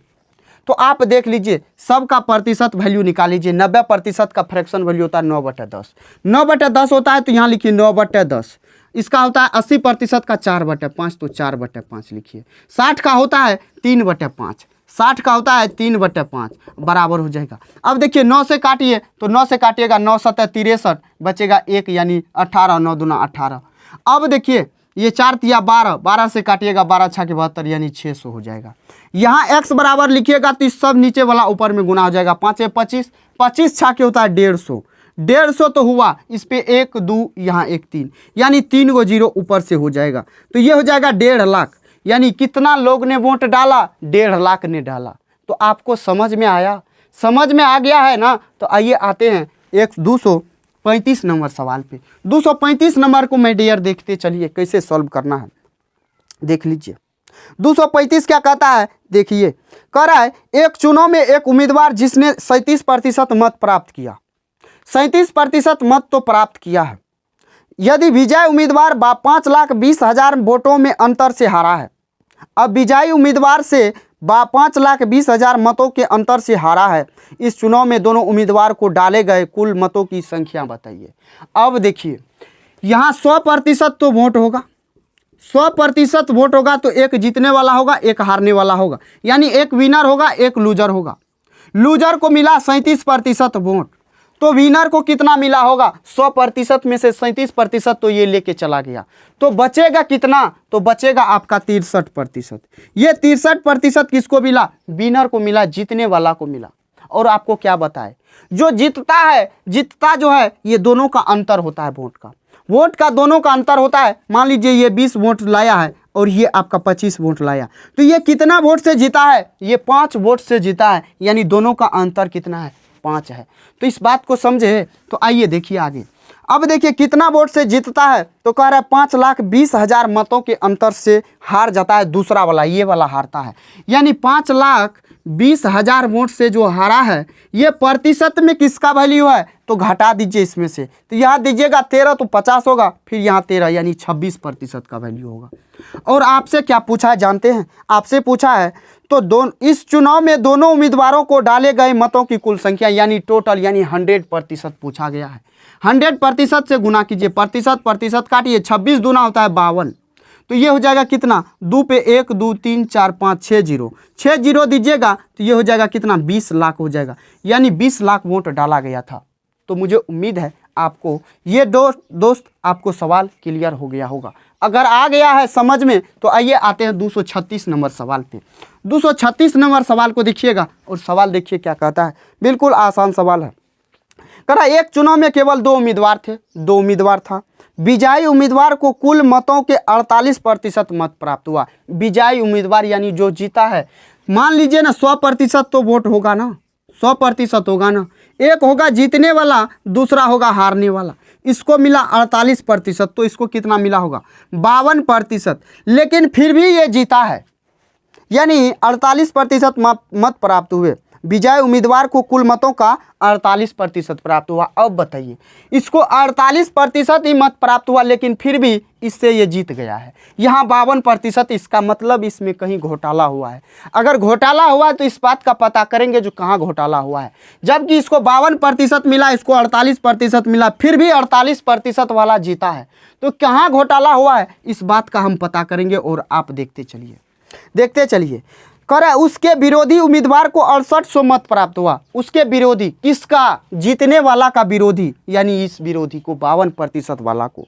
तो आप देख लीजिए, सबका प्रतिशत वैल्यू निकाल लीजिए। 90% का फ्रैक्शन वैल्यू होता है 9/10। 9/10 होता है, तो यहाँ लिखिए 9/10। इसका होता है 80% का 4/5, तो 4/5 लिखिए। 60 का होता है 3/5, 60 का होता है 3/5, बराबर हो जाएगा। अब देखिए 9 से काटिए, तो 9 से काटिएगा 9 7 63 बचेगा 1, यानी 18, 9 दूना 18। अब देखिए ये 4 तिया 12, 12 से काटिएगा 12 छा के 72 यानी 600 हो जाएगा। यहाँ x बराबर लिखिएगा तो इस सब नीचे वाला ऊपर में गुना हो जाएगा। 5 है 25, 25 छा के होता है 150, 150 तो हुआ, इस पे 1 2 यहाँ 1 3 यानी 3 गो जीरो ऊपर से हो जाएगा। तो ये हो जाएगा 1.5 लाख, यानी कितना लोग ने वोट डाला, 1.5 लाख ने डाला। तो आपको समझ में आया, समझ में आ गया है ना। तो आइए आते हैं 235 नंबर सवाल पे। 235 नंबर को मैं डियर देखते चलिए कैसे सॉल्व करना है, देख लीजिए। 235 क्या कहता है, देखिए कह रहा है एक चुनाव में एक उम्मीदवार जिसने 37% मत प्राप्त किया, 37% मत तो प्राप्त किया है, यदि विजयी उम्मीदवार 5,20,000 वोटों में अंतर से हारा है। अब विजयी उम्मीदवार से 5,20,000 मतों के अंतर से हारा है। इस चुनाव में दोनों उम्मीदवार को डाले गए कुल मतों की संख्या बताइए। अब देखिए यहाँ 100% तो वोट होगा, 100% वोट होगा तो एक जीतने वाला होगा, एक हारने वाला होगा, यानी एक विनर होगा, एक लूजर होगा। लूजर को मिला 37% वोट, तो विनर को कितना मिला होगा, 100% में से 37% तो ये लेके चला गया। तो बचेगा कितना, तो बचेगा आपका 63%। ये 63% किसको मिला, विनर को मिला, जीतने वाला को मिला। और आपको क्या बताए, जो जीतता है, जीतता जो है ये दोनों का अंतर होता है, वोट का दोनों का अंतर होता है। मान लीजिए ये 20 वोट लाया है और ये आपका 25 वोट लाया, तो ये कितना वोट से जीता है, ये 5 वोट से जीता है, यानी दोनों का अंतर कितना है, 5 है। तो इस बात को समझे। तो आइए देखिए आगे। अब देखिए कितना वोट से जीतता है, तो कह रहा है 5,20,000 मतों के अंतर से हार जाता है, दूसरा वाला ये वाला हारता है। यानी 5,20,000 वोट से जो हारा है, ये प्रतिशत में किसका वैल्यू है, तो घटा दीजिए इसमें से। तो यहाँ दीजिएगा 13 तो 50 होगा, फिर यहाँ 13 यानी 26% का वैल्यू होगा। और आपसे क्या पूछा है जानते हैं, आपसे पूछा है तो इस चुनाव में दोनों उम्मीदवारों को डाले गए मतों की कुल संख्या यानी टोटल, यानी 100% पूछा गया है। 100% से गुना कीजिए, प्रतिशत काटिए, 26 दूना होता है 52, तो ये हो जाएगा कितना, 2 पे 1 2 3 4 5 6 जीरो, 6 जीरो दीजिएगा तो ये हो जाएगा कितना, 20 लाख हो जाएगा, यानी 20 लाख वोट डाला गया था। तो मुझे उम्मीद है आपको ये दोस्त आपको सवाल क्लियर हो गया होगा। अगर आ गया है समझ में तो आइए आते हैं 236 नंबर सवाल पे। 236 नंबर सवाल को देखिएगा और सवाल देखिए क्या कहता है, बिल्कुल आसान सवाल है। कह रहा एक चुनाव में केवल 2 उम्मीदवार थे, 2 उम्मीदवार था, विजयी उम्मीदवार को कुल मतों के 48% मत प्राप्त हुआ। विजयी उम्मीदवार यानी जो जीता है, मान लीजिए ना 100% तो वोट होगा ना, 100% होगा ना, एक होगा जीतने वाला, दूसरा होगा हारने वाला। इसको मिला 48%, तो इसको कितना मिला होगा, 52%, लेकिन फिर भी ये जीता है, यानी 48% मत प्राप्त हुए। विजयी उम्मीदवार को कुल मतों का 48% प्राप्त हुआ। अब बताइए, इसको 48% ही मत प्राप्त हुआ, लेकिन फिर भी इससे ये जीत गया है। यहाँ 52%, इसका मतलब इसमें कहीं घोटाला हुआ है। अगर घोटाला हुआ है तो इस बात का पता करेंगे जो कहाँ घोटाला हुआ है। जबकि इसको 52% मिला, इसको 48% मिला, फिर भी 48% वाला जीता है, तो कहाँ घोटाला हुआ है, इस बात का हम पता करेंगे। और आप देखते चलिए कह रहा है उसके विरोधी उम्मीदवार को 6800 मत प्राप्त हुआ। उसके विरोधी, किसका, जीतने वाला का विरोधी, यानी इस विरोधी को 52% वाला को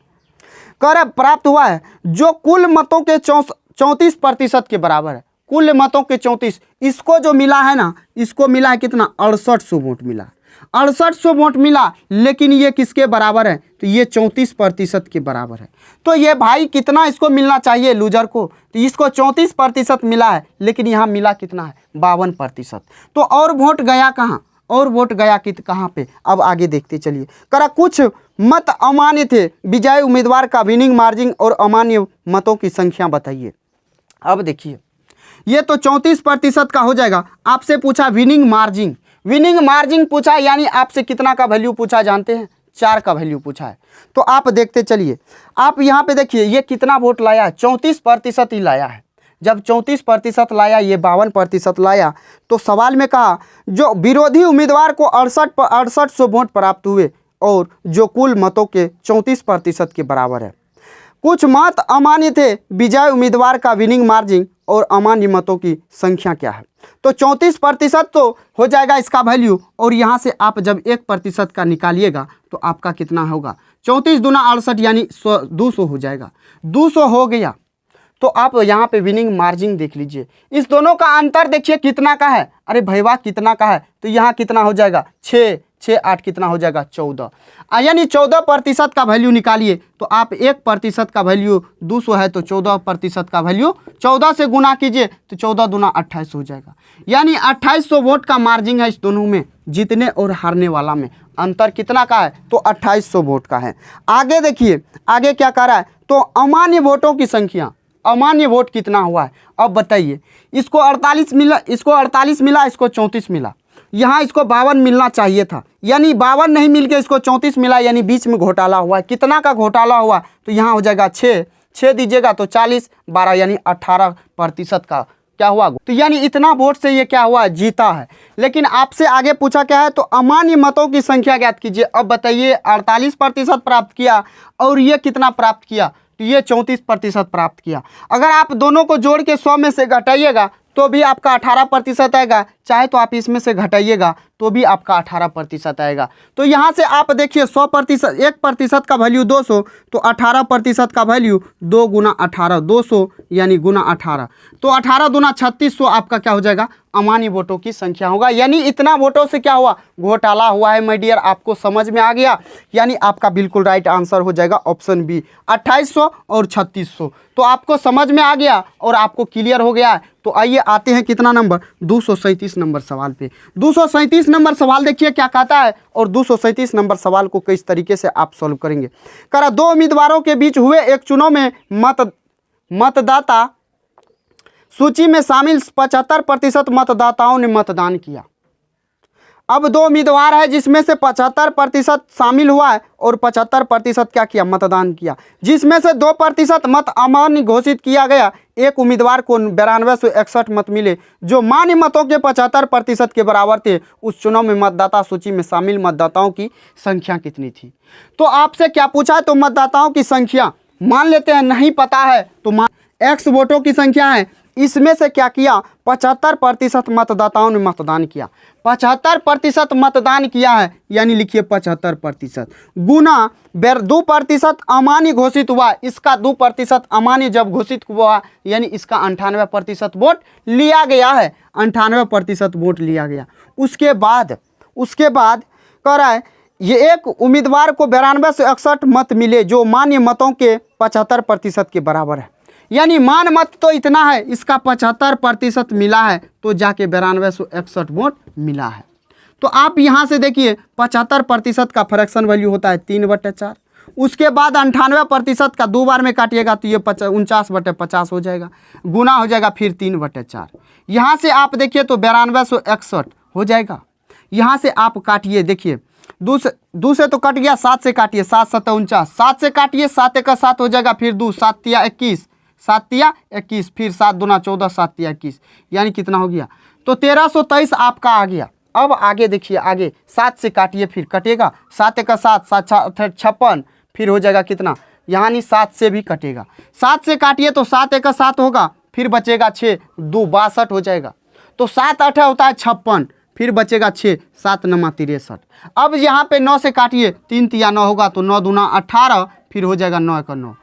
कह रहा प्राप्त हुआ है, जो कुल मतों के 34% के बराबर है। कुल मतों के 34, इसको जो मिला है ना, इसको मिला है कितना, 6800 वोट मिला, 6800 वोट मिला, लेकिन ये किसके बराबर है, तो ये 34% के बराबर है। तो ये भाई कितना इसको मिलना चाहिए लूजर को, तो इसको 34% मिला है, लेकिन यहाँ मिला कितना है, 52%। तो और वोट गया कहाँ, और वोट गया कहाँ पे, अब आगे देखते चलिए। करा कुछ मत अमान्य थे, विजयी उम्मीदवार का विनिंग मार्जिन और अमान्य मतों की संख्या बताइए। अब देखिए ये तो 34% का हो जाएगा। आपसे पूछा विनिंग मार्जिन पूछा, यानी आपसे कितना का वैल्यू पूछा जानते हैं, 4 का वैल्यू पूछा है। तो आप देखते चलिए, आप यहाँ पे देखिए ये कितना वोट लाया है, 34% ही लाया है। जब 34% लाया, ये 52% लाया, तो सवाल में कहा जो विरोधी उम्मीदवार को 6800 वोट प्राप्त हुए और जो कुल मतों के 34% के बराबर है। कुछ मत अमान्य थे, विजयी उम्मीदवार का विनिंग मार्जिन और अमान्य मतों की संख्या क्या है, तो 34% तो हो जाएगा इसका वैल्यू। और यहाँ से आप जब 1% का निकालिएगा तो आपका कितना होगा, 34 दूना 68 यानी 200 हो जाएगा। 200 हो गया तो आप यहाँ पे विनिंग मार्जिन देख लीजिए, इस दोनों का अंतर देखिए कितना का है। अरे भैया कितना का है, तो यहाँ कितना हो जाएगा 6, 6 8 कितना हो जाएगा 14, यानी 14% का वैल्यू निकालिए। तो आप 1% का वैल्यू 200 है तो 14% का वैल्यू 14 से गुना कीजिए तो 14 दूना 28 हो जाएगा। यानी 2800 वोट का मार्जिन है इस दोनों में, जीतने और हारने वाला में अंतर कितना का है, तो 2800 वोट का है। आगे देखिए आगे क्या कर रहा है, तो अमान्य वोटों की संख्या, अमान्य वोट कितना हुआ है अब बताइए। इसको 48 मिला, इसको 48 मिला, इसको 34 मिला, यहाँ इसको 52 मिलना चाहिए था, यानी 52 नहीं मिल के इसको 34 मिला, यानी बीच में घोटाला हुआ है। कितना का घोटाला हुआ, तो यहाँ हो जाएगा 6 दीजिएगा तो 40 12 यानी 18% का क्या हुआ, तो यानी इतना वोट से ये क्या हुआ, जीता है। लेकिन आपसे आगे पूछा क्या है, तो अमान्य मतों की संख्या ज्ञात कीजिए। अब बताइए 48% प्राप्त किया और ये कितना प्राप्त किया, तो ये 34% प्राप्त किया। अगर आप दोनों को जोड़ के 100 में से घटाइएगा तो भी आपका 18% आएगा, चाहे तो आप इसमें से घटाइएगा तो भी आपका 18% आएगा। तो यहाँ से आप देखिए 100%, 1% का वैल्यू 200, तो 18% का वैल्यू 2 गुना 18 200 यानी गुना 18, तो 18 दूना 3600 आपका क्या हो जाएगा, अमान्य वोटों की संख्या होगा। यानी इतना वोटों से क्या हुआ, घोटाला हुआ है माय डियर। आपको समझ में आ गया, यानी आपका बिल्कुल राइट आंसर हो जाएगा ऑप्शन बी 2800 और 3600। तो आपको समझ में आ गया और आपको क्लियर हो गया। तो आइए आते हैं कितना नंबर, 237 नंबर सवाल पे। 237 नंबर सवाल देखिए क्या कहता है, और 237 नंबर सवाल को किस तरीके से आप सॉल्व करेंगे। करा, दो उम्मीदवारों के बीच हुए एक चुनाव में मतदाता सूची में शामिल 75% मतदाताओं ने मतदान किया। अब दो उम्मीदवार है जिसमें से 75% शामिल हुआ है और 75% क्या किया, मतदान किया। जिसमें से 2% मत अमान्य घोषित किया गया। एक उम्मीदवार को 9261 मत मिले जो मान्य मतों के 75% के बराबर थे। उस चुनाव में मतदाता सूची में शामिल मतदाताओं की संख्या कितनी थी। तो आपसे क्या पूछा है, तो मतदाताओं की संख्या मान लेते हैं नहीं पता है, तो एक्स वोटों की संख्या है, इसमें से क्या किया, 75% मतदाताओं ने मतदान किया। 75% मतदान किया है, यानी लिखिए 75% गुना 2% अमान्य घोषित हुआ। इसका 2% अमान्य जब घोषित हुआ, यानी इसका 98% वोट लिया गया है, 98% वोट लिया गया। उसके बाद कह रहा है ये एक उम्मीदवार को 9261 मत मिले जो मान्य मतों के 75% के बराबर है। यानी मान मत तो इतना है, इसका 75% मिला है, तो जाके 9261 वोट मिला है। तो आप यहाँ से देखिए 75% का फ्रैक्शन वैल्यू होता है 3/4। उसके बाद 98% का 2 बार में काटिएगा तो ये 49/50 हो जाएगा, गुना हो जाएगा फिर 3/4। यहाँ से आप देखिए तो 9261 हो जाएगा। यहाँ से आप काटिए, देखिए दो से तो कट गया, 7 से काटिए, 7 7 49, 7 से काटिए, 7 1 7 हो जाएगा, फिर 2 7 तिया 21, 7 तिया 21, फिर 7 दूना 14, 7 तिया 21, यानी कितना हो गया, तो 1323 आपका आ गया। अब आगे देखिए, आगे 7 से काटिए, फिर कटेगा, 7 1 7, 7 56, फिर हो जाएगा कितना, यानी 7 से भी कटेगा। 7 से काटिए तो 7 1 7 होगा, फिर बचेगा 6, 2 62 हो जाएगा। तो 7 8 होता है 56, फिर बचेगा 6, 7 9 63। अब यहाँ पे 9 से काटिए, 3 तिया 9 होगा, तो 9 दूना 18, फिर हो जाएगा 9 1 9,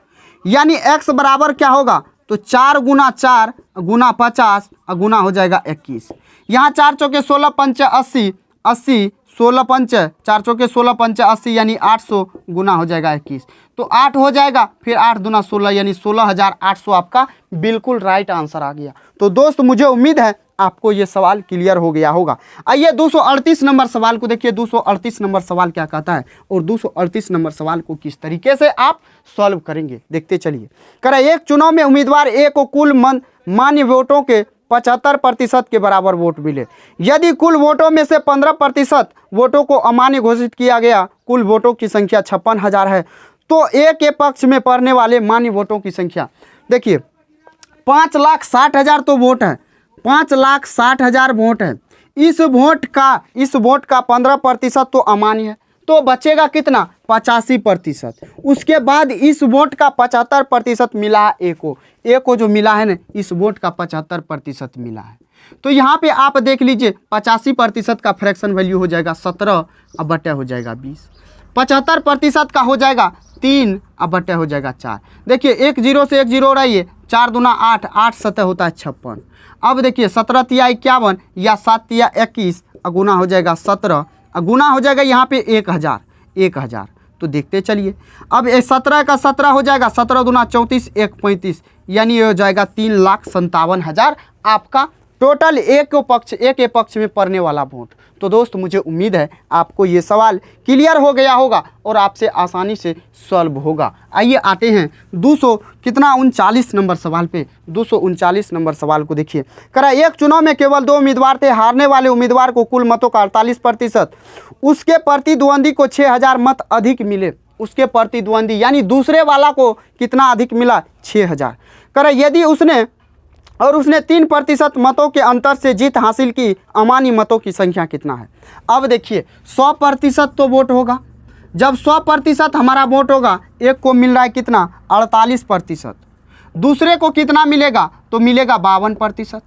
यानी x बराबर क्या होगा, तो 4 गुना 4 गुना 50 गुना हो जाएगा 21। यहाँ 4 चौके 16 पंच 80, 80 16 पंच 4 चौके 16 पंच 80, यानी 800 गुना हो जाएगा 21, तो 8 हो जाएगा, फिर 8 दूना 16, यानी 16,800 आपका बिल्कुल राइट आंसर आ गया। तो दोस्त मुझे उम्मीद है आपको ये सवाल क्लियर हो गया होगा। आइए 238 नंबर सवाल को देखिए। 238 नंबर सवाल क्या कहता है और 238 नंबर सवाल को किस तरीके से आप सॉल्व करेंगे, देखते चलिए। करें, एक चुनाव में उम्मीदवार ए को कुल मान्य वोटों के 75% के बराबर वोट मिले। यदि कुल वोटों में से 15% वोटों को अमान्य घोषित किया गया, कुल वोटों की संख्या 56,000 है, तो ए के पक्ष में पड़ने वाले मान्य वोटों की संख्या देखिए 5,60,000 तो वोट है, 5,60,000 वोट है। इस वोट का 15% तो अमान्य है, तो बचेगा कितना, 85%। उसके बाद इस वोट का 75% मिला है ए को जो मिला है ना, इस वोट का 75% मिला है। तो यहाँ पे आप देख लीजिए 85% का फ्रैक्शन वैल्यू हो जाएगा 17 अब बटा हो जाएगा 20। 75% का हो जाएगा 3 अब बटे हो जाएगा 4। देखिए 1 0 से 1 0 रही है, 4 दूना 8, 8 7 होता है 56। अब देखिए 17 तिया 51 या 7 तिया 21 गुना हो जाएगा 17, गुना हो जाएगा यहाँ पे 1000। तो देखते चलिए, अब 17 का 17 हो जाएगा, 17 दूना 34, 1 35, यानी ये हो जाएगा 3,57,000 आपका टोटल एक पक्ष में पड़ने वाला वोट। तो दोस्त मुझे उम्मीद है आपको ये सवाल क्लियर हो गया होगा और आपसे आसानी से सॉल्व होगा। आइए आते हैं 239 नंबर सवाल पे। 239 नंबर सवाल को देखिए, करा एक चुनाव में केवल 2 उम्मीदवार थे, हारने वाले उम्मीदवार को कुल मतों का 48%, उसके प्रतिद्वंदी को 6000 मत अधिक मिले। उसके प्रतिद्वंदी यानी दूसरे वाला को कितना अधिक मिला? 6000। करा यदि उसने 3% मतों के अंतर से जीत हासिल की, अमान्य मतों की संख्या कितना है? अब देखिए 100% तो वोट होगा। जब 100% हमारा वोट होगा, एक को मिल रहा है कितना? 48%। दूसरे को कितना मिलेगा? तो मिलेगा 52%।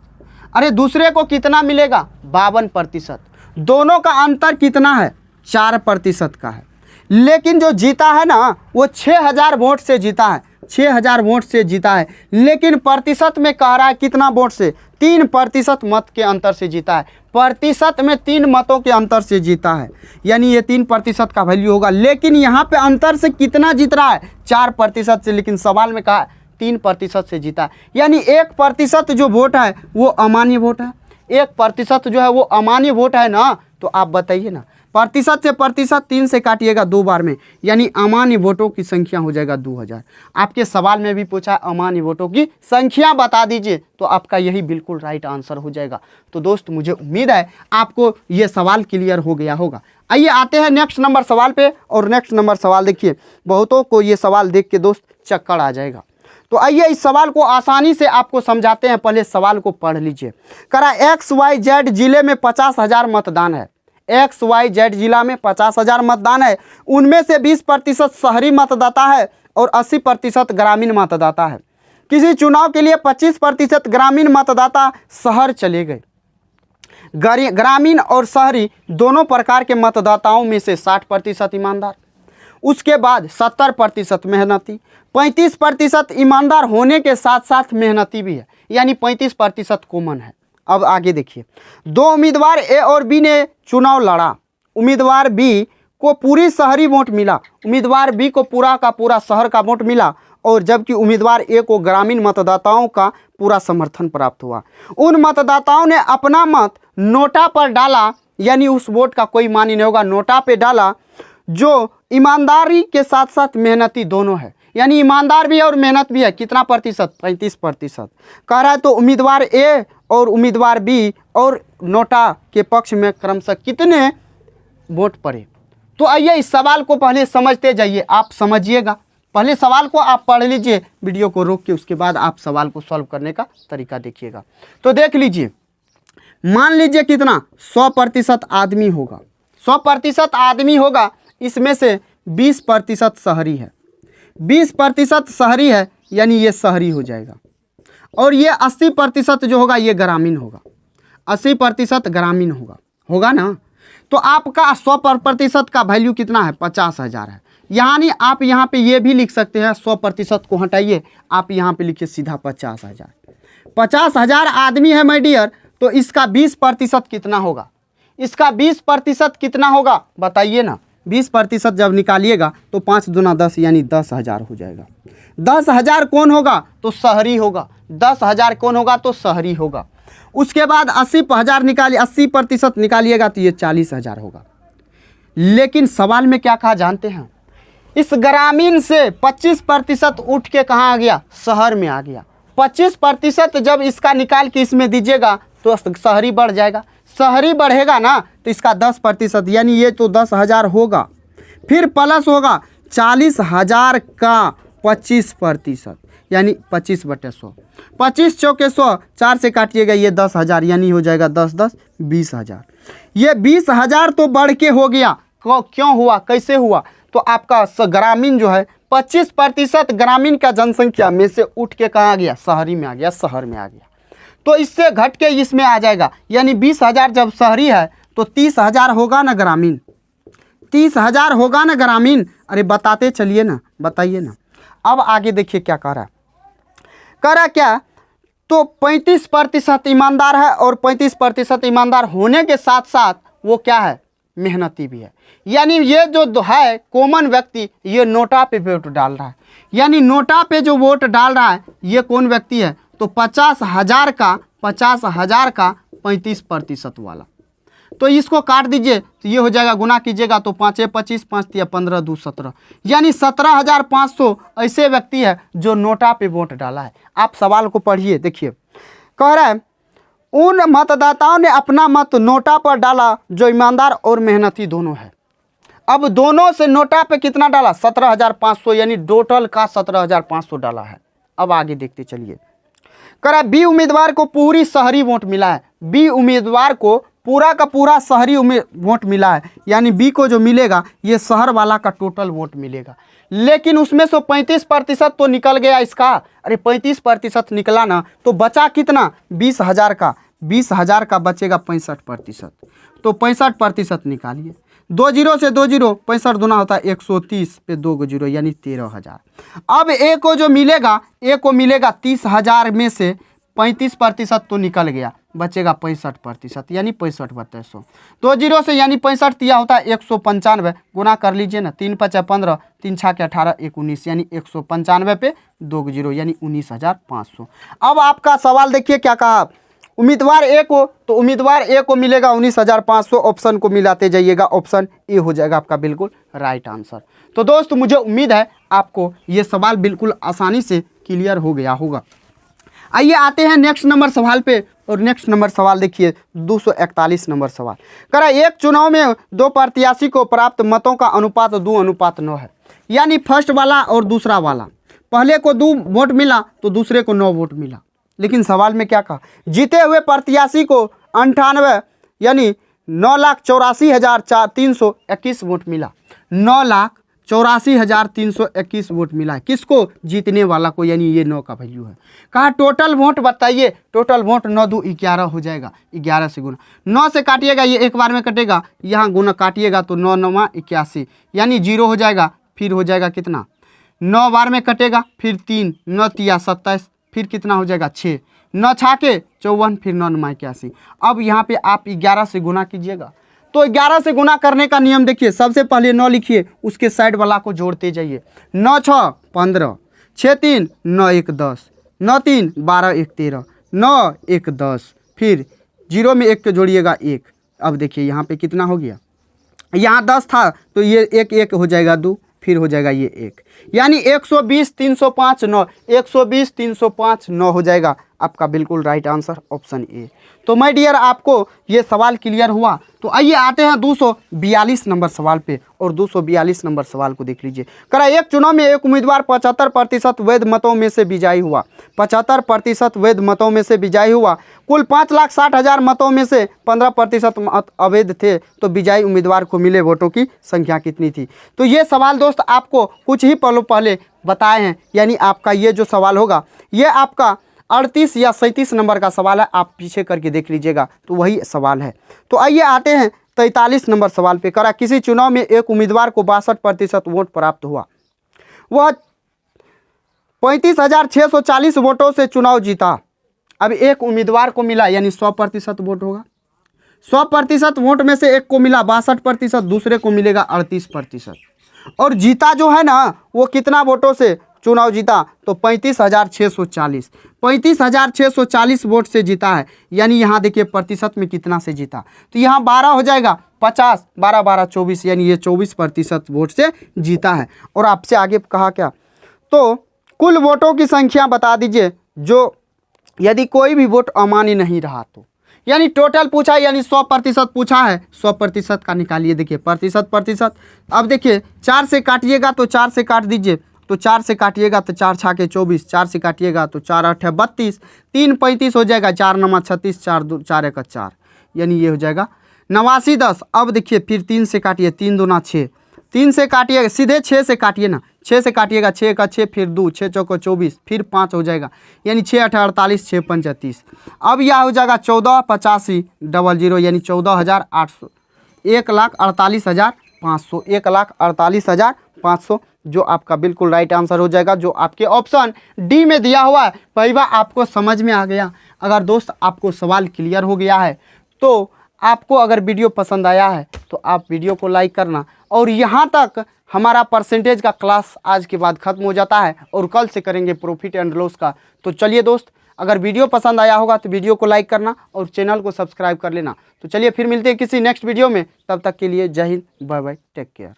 अरे दूसरे को कितना मिलेगा? 52%। दोनों का अंतर कितना है? 4% का है। लेकिन जो जीता है ना वो 6000 वोट से जीता है, 6000 वोट से जीता है। लेकिन प्रतिशत में कह रहा है कितना वोट से? 3% मत के अंतर से जीता है। प्रतिशत में 3 मतों के अंतर से जीता है, यानी ये 3% का वैल्यू होगा। लेकिन यहाँ पे अंतर से कितना जीत रहा है? 4% से। लेकिन सवाल में कहा 3% से जीता है, यानी 1% जो वोट है वो अमान्य वोट है। 1% जो है वो अमान्य वोट है ना। तो आप बताइए ना, प्रतिशत से प्रतिशत 3 से काटिएगा 2 बार में, यानी अमान्य वोटों की संख्या हो जाएगा 2000। आपके सवाल में भी पूछा अमान्य वोटों की संख्या बता दीजिए, तो आपका यही बिल्कुल राइट आंसर हो जाएगा। तो दोस्त मुझे उम्मीद है आपको ये सवाल क्लियर हो गया होगा। आइए आते हैं नेक्स्ट नंबर सवाल पे। और नेक्स्ट नंबर सवाल देखिए, बहुतों को ये सवाल देख के दोस्त चक्कर आ जाएगा। तो आइए इस सवाल को आसानी से आपको समझाते हैं। पहले सवाल को पढ़ लीजिए। करा XYZ जिले में 50,000 मतदान है। XYZ जिला में 50,000 मतदान है। उनमें से 20% शहरी मतदाता है और 80% ग्रामीण मतदाता है। किसी चुनाव के लिए 25% ग्रामीण मतदाता शहर चले गए। ग्रामीण और शहरी दोनों प्रकार के मतदाताओं में से 60% ईमानदार, उसके बाद 70% मेहनती, 35% ईमानदार होने के साथ साथ मेहनती भी है, यानी 35% कॉमन है। अब आगे देखिए, 2 उम्मीदवार ए और बी ने चुनाव लड़ा। उम्मीदवार बी को पूरी शहरी वोट मिला, उम्मीदवार बी को पूरा का पूरा शहर का वोट मिला, और जबकि उम्मीदवार ए को ग्रामीण मतदाताओं का पूरा समर्थन प्राप्त हुआ। उन मतदाताओं ने अपना मत नोटा पर डाला, यानी उस वोट का कोई मान्य नहीं होगा, नोटा पे डाला, जो ईमानदारी के साथ साथ मेहनती दोनों है, यानी ईमानदार भी है और मेहनत भी है। कितना प्रतिशत? 35%। कह रहा है तो उम्मीदवार ए और उम्मीदवार बी और नोटा के पक्ष में क्रमशः कितने वोट पड़े? तो आइए इस सवाल को पहले समझते जाइए। आप समझिएगा, पहले सवाल को आप पढ़ लीजिए, वीडियो को रोक के उसके बाद आप सवाल को सॉल्व करने का तरीका देखिएगा। तो देख लीजिए, मान लीजिए कितना? 100% आदमी होगा। 100% आदमी होगा, इसमें से 20% शहरी है। 20% शहरी है, यानी ये शहरी हो जाएगा। और ये 80% जो होगा ये ग्रामीण होगा। 80% ग्रामीण होगा ना। तो आपका 100% का वैल्यू कितना है? 50,000 है। यानी आप यहाँ पे ये भी लिख सकते हैं, 100% को हटाइए, आप यहाँ पे लिखिए सीधा 50,000। 50,000 आदमी है माय डियर, तो इसका 20% कितना होगा? इसका 20% कितना होगा बताइए ना। 20% जब निकालिएगा तो 5 दूना 10, यानी 10,000 हो जाएगा। 10,000 कौन होगा? तो शहरी होगा। 10,000 कौन होगा? तो शहरी होगा। उसके बाद 80,000 निकालिए, 80% निकालिएगा तो ये 40,000 होगा। लेकिन सवाल में क्या कहा जानते हैं? इस ग्रामीण से 25% उठ के कहाँ आ गया? शहर में आ गया। 25% जब इसका निकाल के इसमें दीजिएगा तो शहरी बढ़ जाएगा। शहरी बढ़ेगा ना तो इसका 10%, यानी ये तो 10,000 होगा। फिर प्लस होगा 40,000 का 25%, यानी 25/100। 25 चौके 100, 4 से काटिएगा ये 10,000, यानी हो जाएगा 10 10 20,000। ये 20,000 तो बढ़ के हो गया। क्यों हुआ? कैसे हुआ? तो आपका ग्रामीण जो है 25% ग्रामीण का जनसंख्या में से उठ के कहाँ आ गया? शहरी में आ गया, शहर में आ गया। तो इससे घट के इसमें आ जाएगा, यानी 20,000 जब शहरी है तो 30,000 होगा ना ग्रामीण। 30,000 होगा ना ग्रामीण? अरे बताते चलिए ना, बताइए ना। अब आगे देखिए क्या कह रहा है, कह रहा क्या, तो 35% ईमानदार है और 35% ईमानदार होने के साथ साथ वो क्या है, मेहनती भी है। यानी ये जो है कॉमन व्यक्ति, ये नोटा पे वोट डाल रहा है। यानी नोटा पे जो वोट डाल रहा है ये कौन व्यक्ति है, तो 50,000 का 35% वाला। तो इसको काट दीजिए तो ये हो जाएगा, गुना कीजिएगा तो 5 × 25, 5 × 15, 2 × 17, यानी 17,500 ऐसे व्यक्ति है जो नोटा पे वोट डाला है। आप सवाल को पढ़िए, देखिए कह रहा है उन मतदाताओं ने अपना मत नोटा पर डाला जो ईमानदार और मेहनती दोनों है। अब दोनों से नोटा पे कितना डाला, 17,500, यानी टोटल का 17,500 डाला है। अब आगे देखते चलिए, कह रहा है बी उम्मीदवार को पूरी शहरी वोट मिला है। बी उम्मीदवार को पूरा का पूरा शहरी वोट मिला है, यानी बी को जो मिलेगा ये शहर वाला का टोटल वोट मिलेगा। लेकिन उसमें से 35% तो निकल गया इसका। अरे 35% निकला ना, तो बचा कितना, 20,000 का। 20,000 का बचेगा 65%, तो 65% निकालिए। 2 जीरो से 2 जीरो, 65 दूना होता है 130 पे 2 जीरो, यानी 13,000। अब ए को जो मिलेगा, ए को मिलेगा 30,000 में से 35% तो निकल गया, बचेगा 65%, यानी 65/100। 2 जीरो से यानी 65 दिया होता है 195, गुना कर लीजिए ना, 3 × 5 = 15, 3 × 6 = 18, 19, यानी 195 पे 2 जीरो, यानी 19,500। अब आपका सवाल देखिए क्या कहा, उम्मीदवार ए को, तो उम्मीदवार ए को मिलेगा 19,500, ऑप्शन को मिलाते जाइएगा, ऑप्शन ए हो जाएगा आपका बिल्कुल राइट आंसर। तो दोस्त मुझे उम्मीद है आपको ये सवाल बिल्कुल आसानी से क्लियर हो गया होगा। आइए आते हैं नेक्स्ट नंबर सवाल पे, और नेक्स्ट नंबर सवाल देखिए 241 नंबर सवाल। कह रहा है एक चुनाव में 2 प्रत्याशी को प्राप्त मतों का अनुपात 2:9 है। यानी फर्स्ट वाला और दूसरा वाला, पहले को 2 वोट मिला तो दूसरे को 9 वोट मिला। लेकिन सवाल में क्या कहा, जीते हुए प्रत्याशी को 98 यानी 9,84,321 वोट मिला। 9,84,321 वोट मिला है, किसको, जीतने वाला को, यानी ये 9 का वैल्यू है। कहा टोटल वोट बताइए, टोटल वोट 9 × 2 = 11 हो जाएगा। 11 से गुना, 9 से काटिएगा, ये एक बार में कटेगा, यहाँ गुना काटिएगा तो 9 × 9 = 81, यानी 0 हो जाएगा। फिर हो जाएगा कितना, 9 बार में कटेगा, फिर 3, 9 × 3 = 27, फिर कितना हो जाएगा 6, 9 × 6 = 54, फिर 9 × 9 = 81। अब यहाँ पे आप 11 से गुना कीजिएगा, तो 11 से गुना करने का नियम देखिए, सबसे पहले 9 लिखिए, उसके साइड वाला को जोड़ते जाइए। 9 × 6 = 15, 6 × 3 = 9 × 1 = 10, 9 × 3 = 12, 1 × 13, 9 × 1 = 10, फिर 0 में 1 को जोड़िएगा 1। अब देखिए यहाँ पे कितना हो गया, यहाँ 10 था तो ये 1 1 हो जाएगा 2, फिर हो जाएगा ये 1, यानी 120 305 9, 120 305 9 हो जाएगा आपका बिल्कुल राइट आंसर, ऑप्शन ए। तो माय डियर आपको ये सवाल क्लियर हुआ। तो आइए आते हैं 242 नंबर सवाल पे, और 242 नंबर सवाल को देख लीजिए। कह रहा है एक चुनाव में एक उम्मीदवार 75% वैध मतों में से विजयी हुआ। 75% वैध मतों में से विजयी हुआ। कुल 5,60,000 मतों में से 15% मत अवैध थे, तो विजयी उम्मीदवार को मिले वोटों की संख्या कितनी थी। तो ये सवाल दोस्त आपको कुछ ही पलों पहले बताए हैं, यानी आपका ये जो सवाल होगा ये आपका 38 या 37 नंबर का सवाल है, आप पीछे करके देख लीजिएगा तो वही सवाल है। तो आइए आते हैं 43 नंबर सवाल पे। करा किसी चुनाव में एक उम्मीदवार को 62% वोट प्राप्त हुआ, वह 35,640 वोटों से चुनाव जीता। अब एक उम्मीदवार को मिला यानी 100% वोट होगा। 100% वोट में से एक को मिला 62%, दूसरे को मिलेगा 38%, और जीता जो है ना वो कितना वोटों से चुनाव जीता, तो 35,640। 35,640 वोट से जीता है, यानी यहाँ देखिए प्रतिशत में कितना से जीता, तो यहाँ 12 हो जाएगा, 50 12 12 24, यानी ये 24% वोट से जीता है। और आपसे आगे कहा क्या, तो कुल वोटों की संख्या बता दीजिए जो यदि कोई भी वोट अमान्य नहीं रहा तो, यानी टोटल पूछा है, यानी 100% पूछा है, 100% का निकालिए। देखिए प्रतिशत, अब देखिए 4 से काटिएगा तो 4 से काट दीजिए, तो 4 से काटिएगा तो 4 × 6 = 24, 4 से काटिएगा तो 4 × 8 = 32, 3 × 35 हो जाएगा, 4 × 9 = 36, 4 × 2 = 4, 1 = 4, यानी ये हो जाएगा 89 10। अब देखिए फिर 3 से काटिए, 3 दूना 6, 3 से काटिएगा सीधे 6 से काटिए ना, 6 से काटिएगा, 6 × 6 फिर 2, 6 × 4 = 24, फिर 5 हो जाएगा, यानी 6 × 8 = 48, 6 × 5 = 30। अब यह हो जाएगा 14 85 00, यानी 14,800, 1,48,000 500, 1,48,500 जो आपका बिल्कुल राइट आंसर हो जाएगा, जो आपके ऑप्शन डी में दिया हुआ है। भाई वाह, आपको समझ में आ गया। अगर दोस्त आपको सवाल क्लियर हो गया है तो आपको अगर वीडियो पसंद आया है तो आप वीडियो को लाइक करना। और यहाँ तक हमारा परसेंटेज का क्लास आज के बाद ख़त्म हो जाता है और कल से करेंगे प्रॉफिट एंड लॉस का। तो चलिए दोस्त, अगर वीडियो पसंद आया होगा तो वीडियो को लाइक करना और चैनल को सब्सक्राइब कर लेना। तो चलिए फिर मिलते हैं किसी नेक्स्ट वीडियो में, तब तक के लिए जय हिंद, बाय बाय, टेक केयर।